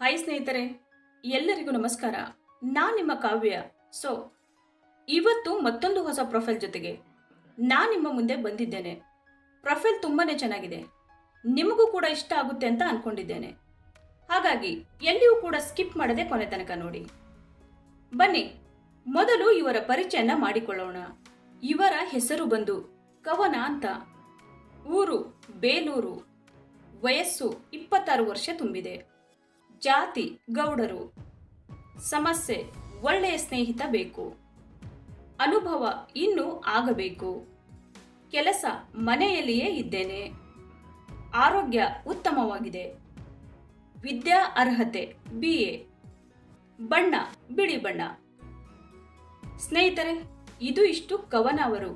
Hi ಸ್ನೇಹಿತರೆ, ಎಲ್ಲರಿಗೂ ನಮಸ್ಕಾರ. ನಾನು ನಿಮ್ಮ ಕಾವ್ಯ. ಇವತ್ತು ಮತ್ತೊಂದು ಹೊಸ ಪ್ರೊಫೈಲ್ ಜೊತೆಗೆ ನಾನು ನಿಮ್ಮ ಮುಂದೆ ಬಂದಿದ್ದೇನೆ. ಪ್ರೊಫೈಲ್ ತುಂಬಾನೇ ಚೆನ್ನಾಗಿದೆ, ನಿಮಗೂ ಕೂಡ ಇಷ್ಟ ಆಗುತ್ತೆ ಅಂತ ಅನ್ಕೊಂಡಿದ್ದೇನೆ. ಹಾಗಾಗಿ ಎಲ್ಲಿಯೂ ಕೂಡ ಸ್ಕಿಪ್ ಮಾಡದೆ ಕೊನೆ ತನಕ ನೋಡಿ. ಬನ್ನಿ, ಮೊದಲು ಇವರ ಪರಿಚಯನ ಮಾಡಿಕೊಳ್ಳೋಣ. ಇವರ ಹೆಸರು ಬಂದು ಕವನ ಅಂತ. ಊರು ಬೇಲೂರು. ವಯಸ್ಸು 26 ವರ್ಷ ತುಂಬಿದೆ. ಜಾತಿ ಗೌಡರು. ಸಮಸ್ಯೆ ಒಳ್ಳೆಯ ಸ್ನೇಹಿತ ಬೇಕು. ಅನುಭವ ಇನ್ನೂ ಆಗಬೇಕು. ಕೆಲಸ ಮನೆಯಲ್ಲಿಯೇ ಇದ್ದೇನೆ. ಆರೋಗ್ಯ ಉತ್ತಮವಾಗಿದೆ. ವಿದ್ಯಾ ಅರ್ಹತೆ BA. ಬಣ್ಣ ಬಿಳಿ ಬಣ್ಣ. ಸ್ನೇಹಿತರೆ, ಇದು ಇಷ್ಟು ಕವನ ಅವರು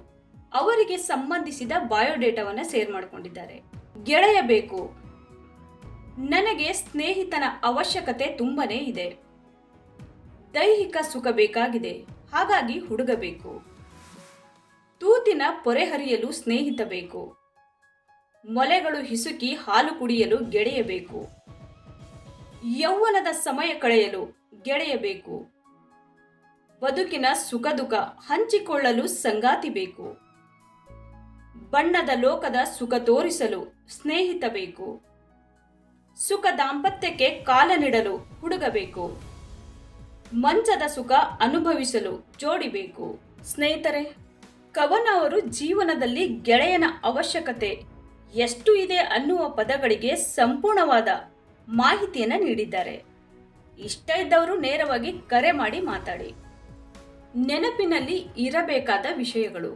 ಅವರಿಗೆ ಸಂಬಂಧಿಸಿದ ಬಯೋಡೇಟಾವನ್ನು ಶೇರ್ ಮಾಡಿಕೊಂಡಿದ್ದಾರೆ. ಗೆಳೆಯ ಬೇಕು. ನನಗೆ ಸ್ನೇಹಿತನ ಅವಶ್ಯಕತೆ ತುಂಬನೇ ಇದೆ. ದೈಹಿಕ ಸುಖ ಬೇಕಾಗಿದೆ, ಹಾಗಾಗಿ ಹುಡುಗ ಬೇಕು. ತೂತಿನ ಪೊರೆ ಹರಿಯಲು ಸ್ನೇಹಿತ ಬೇಕು. ಮೊಲೆಗಳು ಹಿಸುಕಿ ಹಾಲು ಕುಡಿಯಲು ಗೆಳೆಯ ಬೇಕು. ಯೌವನದ ಸಮಯ ಕಳೆಯಲು ಗೆಳೆಯ ಬೇಕು. ಬದುಕಿನ ಸುಖ ದುಃಖ ಹಂಚಿಕೊಳ್ಳಲು ಸಂಗಾತಿ ಬೇಕು. ಬಣ್ಣದ ಲೋಕದ ಸುಖ ತೋರಿಸಲು ಸ್ನೇಹಿತ ಬೇಕು. ಸುಖ ದಾಂಪತ್ಯಕ್ಕೆ ಕಾಲ ನೀಡಲು ಹುಡುಗ ಬೇಕು. ಮಂಚದ ಸುಖ ಅನುಭವಿಸಲು ಜೋಡಿ ಬೇಕು. ಸ್ನೇಹಿತರೆ, ಕವನ ಅವರು ಜೀವನದಲ್ಲಿ ಗೆಳೆಯನ ಅವಶ್ಯಕತೆ ಎಷ್ಟು ಇದೆ ಅನ್ನುವ ಪದಗಳಿಗೆ ಸಂಪೂರ್ಣವಾದ ಮಾಹಿತಿಯನ್ನು ನೀಡಿದ್ದಾರೆ. ಇಷ್ಟ ಇದ್ದವರು ನೇರವಾಗಿ ಕರೆ ಮಾಡಿ ಮಾತಾಡಿ. ನೆನಪಿನಲ್ಲಿ ಇರಬೇಕಾದ ವಿಷಯಗಳು: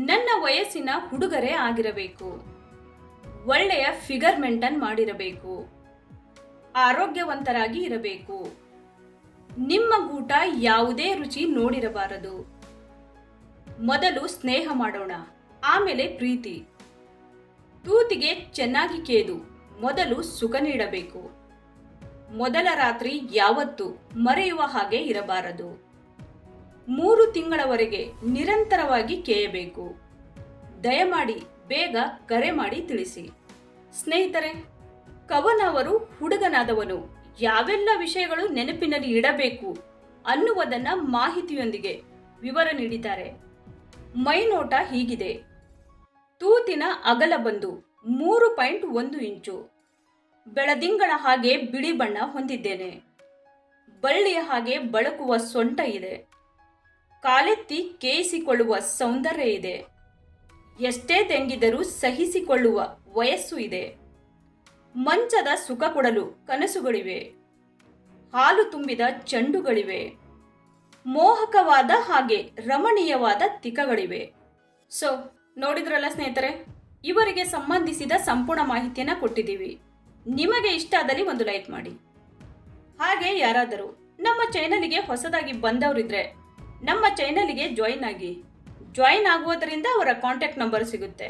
ನನ್ನ ವಯಸ್ಸಿನ ಹುಡುಗರೇ ಆಗಿರಬೇಕು. ಒಳ್ಳೆಯ ಫಿಗರ್ ಮೇಂಟೈನ್ ಮಾಡಿರಬೇಕು. ಆರೋಗ್ಯವಂತರಾಗಿ ಇರಬೇಕು. ನಿಮ್ಮ ಗೂಟ ಯಾವುದೇ ರುಚಿ ನೋಡಿರಬಾರದು. ಮೊದಲು ಸ್ನೇಹ ಮಾಡೋಣ, ಆಮೇಲೆ ಪ್ರೀತಿ. ತೂತಿಗೆ ಚೆನ್ನಾಗಿ ಕೇದು ಮೊದಲು ಸುಖ ನೀಡಬೇಕು. ಮೊದಲ ರಾತ್ರಿ ಯಾವತ್ತೂ ಮರೆಯುವ ಹಾಗೆ ಇರಬಾರದು. 3 ತಿಂಗಳವರೆಗೆ ನಿರಂತರವಾಗಿ ಕೇಯಬೇಕು. ದಯಮಾಡಿ ಬೇಗ ಕರೆ ಮಾಡಿ ತಿಳಿಸಿ. ಸ್ನೇಹಿತರೆ, ಕವನ ಅವರು ಹುಡುಗನಾದವನು ಯಾವೆಲ್ಲ ವಿಷಯಗಳು ನೆನಪಿನಲ್ಲಿ ಇಡಬೇಕು ಅನ್ನುವುದನ್ನ ಮಾಹಿತಿಯೊಂದಿಗೆ ವಿವರ ನೀಡಿದ್ದಾರೆ. ಮೈನೋಟ ಹೀಗಿದೆ: ತೂತಿನ ಅಗಲ ಬಂದು 3.1 ಇಂಚು. ಬೆಳದಿಂಗಳ ಹಾಗೆ ಬಿಳಿ ಬಣ್ಣ ಹೊಂದಿದ್ದೇನೆ. ಬಳ್ಳಿಯ ಹಾಗೆ ಬಳಕುವ ಸೊಂಟ ಇದೆ. ಕಾಲೆತ್ತಿ ಕೇಯಿಸಿಕೊಳ್ಳುವ ಸೌಂದರ್ಯ ಇದೆ. ಎಷ್ಟೇ ತೆಂಗಿದರೂ ಸಹಿಸಿಕೊಳ್ಳುವ ವಯಸ್ಸು ಇದೆ. ಮಂಚದ ಸುಖ ಕೊಡಲು ಕನಸುಗಳಿವೆ. ಹಾಲು ತುಂಬಿದ ಚೆಂಡುಗಳಿವೆ. ಮೋಹಕವಾದ ಹಾಗೆ ರಮಣೀಯವಾದ ತಿಕಗಳಿವೆ. ನೋಡಿದ್ರಲ್ಲ ಸ್ನೇಹಿತರೆ, ಇವರಿಗೆ ಸಂಬಂಧಿಸಿದ ಸಂಪೂರ್ಣ ಮಾಹಿತಿಯನ್ನು ಕೊಟ್ಟಿದ್ದೀವಿ. ನಿಮಗೆ ಇಷ್ಟ ಆದಲ್ಲಿ ಒಂದು ಲೈಕ್ ಮಾಡಿ. ಹಾಗೆ ಯಾರಾದರೂ ನಮ್ಮ ಚಾನೆಲ್ಗೆ ಹೊಸದಾಗಿ ಬಂದವರಿದ್ರೆ ನಮ್ಮ ಚಾನೆಲ್ಗೆ ಜಾಯಿನ್ ಆಗುವುದರಿಂದ ಅವರ ಕಾಂಟ್ಯಾಕ್ಟ್ ನಂಬರ್ ಸಿಗುತ್ತೆ.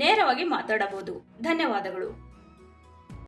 ನೇರವಾಗಿ ಮಾತಾಡಬಹುದು. ಧನ್ಯವಾದಗಳು.